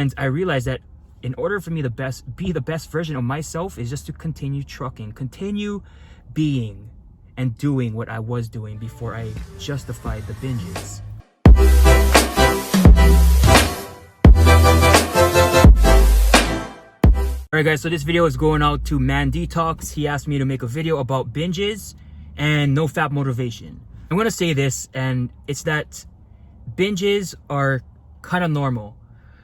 And I realized that in order for me to be the best version of myself is just to continue trucking, continue being and doing what I was doing before I justified the binges. Alright guys, so this video is going out to Man Detox. He asked me to make a video about binges and NoFap motivation. I'm going to say this, and it's that binges are kind of normal.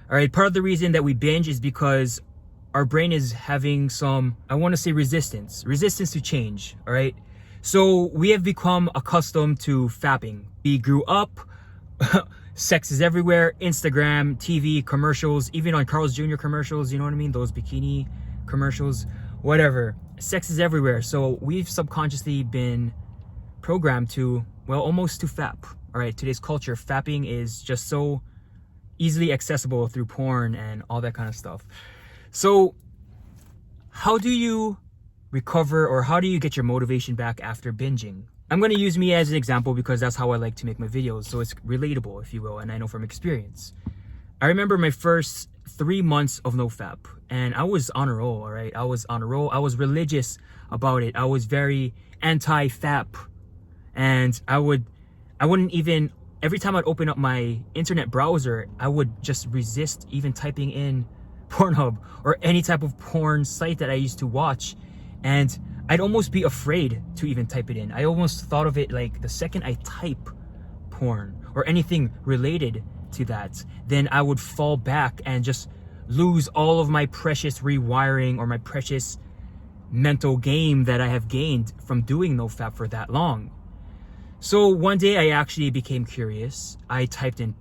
Alright, part of the reason that we binge is because our brain is having some, I want to say resistance to change, alright? So we have become accustomed to fapping. We grew up, sex is everywhere, Instagram, TV, commercials, even on Carl's Jr. commercials, you know what I mean? Those bikini commercials, whatever. Sex is everywhere. So we've subconsciously been programmed to, well, almost to fap. All right, today's culture, fapping is just so easily accessible through porn and all that kind of stuff. So how do you recover, or how do you get your motivation back after binging? I'm going to use me as an example because that's how I like to make my videos, so it's relatable, if you will, and I know from experience. I remember my first 3 months of NoFap, and I was on a roll, all right? I was on a roll. I was religious about it. I was very anti-fap, and I wouldn't even, every time I'd open up my internet browser, I would just resist even typing in Pornhub or any type of porn site that I used to watch, and I'd almost be afraid to even type it in. I almost thought of it like the second I type porn or anything related to that, then I would fall back and just lose all of my precious rewiring or my precious mental game that I have gained from doing NoFap for that long. So one day I actually became curious. I typed in,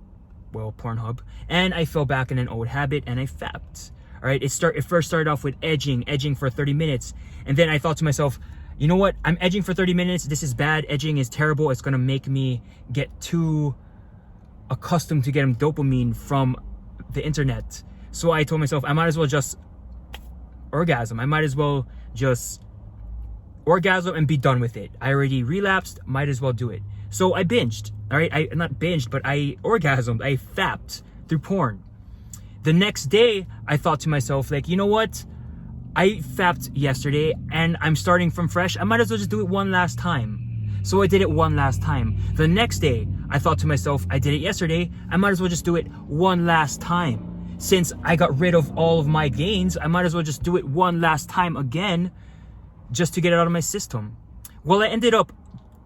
well, Pornhub, and I fell back in an old habit and I fapped. All right, it first started off with edging for 30 minutes. And then I thought to myself, you know what? I'm edging for 30 minutes. This is bad. Edging is terrible. It's going to make me get too accustomed to getting dopamine from the internet. So I told myself, I might as well just orgasm. I might as well just orgasm and be done with it. I already relapsed. Might as well do it. So I binged. All right, I not binged, but I orgasmed. I fapped through porn. The next day, I thought to myself, like, you know what? I fapped yesterday and I'm starting from fresh. I might as well just do it one last time. So I did it one last time. The next day, I thought to myself, I did it yesterday. I might as well just do it one last time. Since I got rid of all of my gains, I might as well just do it one last time again just to get it out of my system. Well, I ended up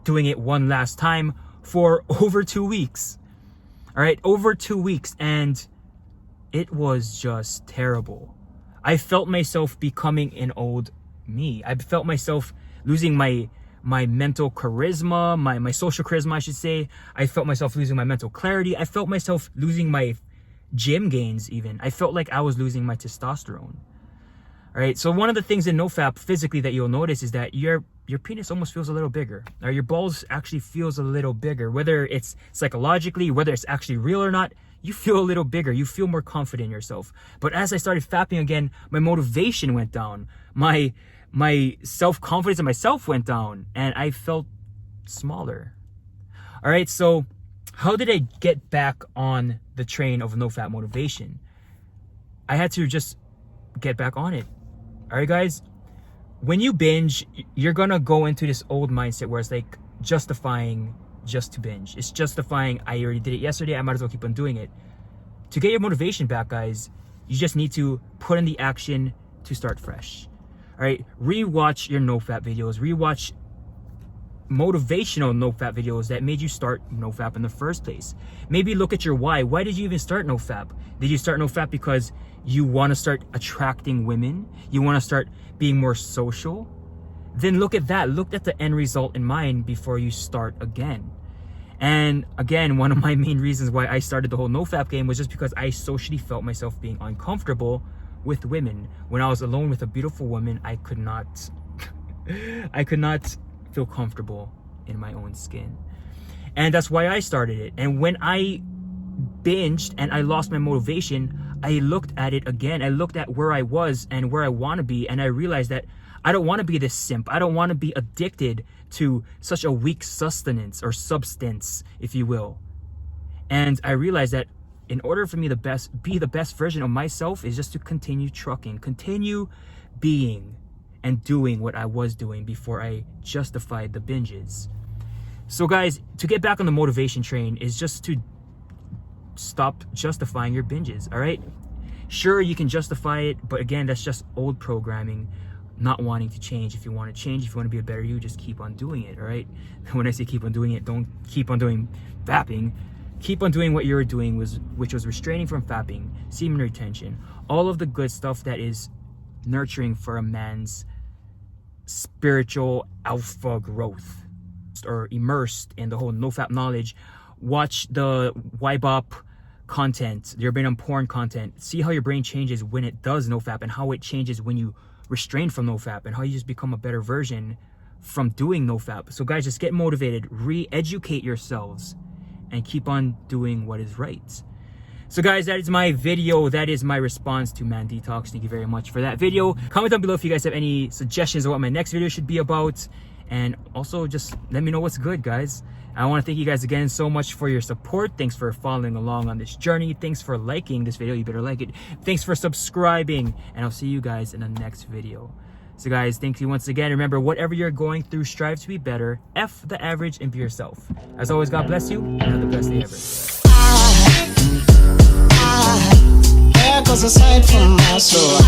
doing it one last time for over 2 weeks. All right, over 2 weeks. And it was just terrible. I felt myself becoming an old me. I felt myself losing my mental charisma, my social charisma, I should say. I felt myself losing my mental clarity. I felt myself losing my gym gains even. I felt like I was losing my testosterone. All right, so one of the things in NoFap physically that you'll notice is that your penis almost feels a little bigger. Or your balls actually feels a little bigger. Whether it's psychologically, whether it's actually real or not, you feel a little bigger. You feel more confident in yourself. But as I started fapping again, my motivation went down. My self-confidence in myself went down. And I felt smaller. All right, so how did I get back on the train of NoFap motivation? I had to just get back on it. All right, guys? When you binge, you're going to go into this old mindset where it's like justifying just to binge. It's justifying, I already did it yesterday, I might as well keep on doing it. To get your motivation back, guys, you just need to put in the action to start fresh. All right, rewatch your NoFap videos, rewatch motivational NoFap videos that made you start NoFap in the first place. Maybe look at your why. Why did you even start NoFap? Did you start NoFap because you want to start attracting women? You want to start being more social? Then look at that. Look at the end result in mind before you start again. And again, one of my main reasons why I started the whole NoFap game was just because I socially felt myself being uncomfortable with women. When I was alone with a beautiful woman, I could not feel comfortable in my own skin. And that's why I started it. And when I binged and I lost my motivation, I looked at it again. I looked at where I was and where I want to be, and I realized that I don't want to be this simp. I don't want to be addicted to such a weak sustenance or substance, if you will. And I realized that in order for me to be the best version of myself is just to continue trucking, continue being and doing what I was doing before I justified the binges. So guys, to get back on the motivation train is just to stop justifying your binges, all right? Sure, you can justify it, but again, that's just old programming, not wanting to change. If you want to change, if you want to be a better you, just keep on doing it, all right? When I say keep on doing it, don't keep on doing fapping. Keep on doing what you were doing, which was restraining from fapping, semen retention, all of the good stuff that is nurturing for a man's spiritual alpha growth, or immersed in the whole NoFap knowledge. Watch the YBOP content, your brain on porn content. See how your brain changes when it does NoFap, and how it changes when you restrain from NoFap, and how you just become a better version from doing NoFap. So guys, just get motivated, re-educate yourselves, and keep on doing what is right. So guys, that is my video. That is my response to Man Detox. Thank you very much for that video. Comment down below if you guys have any suggestions of what my next video should be about. And also just let me know what's good, guys. I want to thank you guys again so much for your support. Thanks for following along on this journey. Thanks for liking this video. You better like it. Thanks for subscribing. And I'll see you guys in the next video. So guys, thank you once again. Remember, whatever you're going through, strive to be better. F the average and be yourself. As always, God bless you. And have the best day ever. There goes a sight from my soul.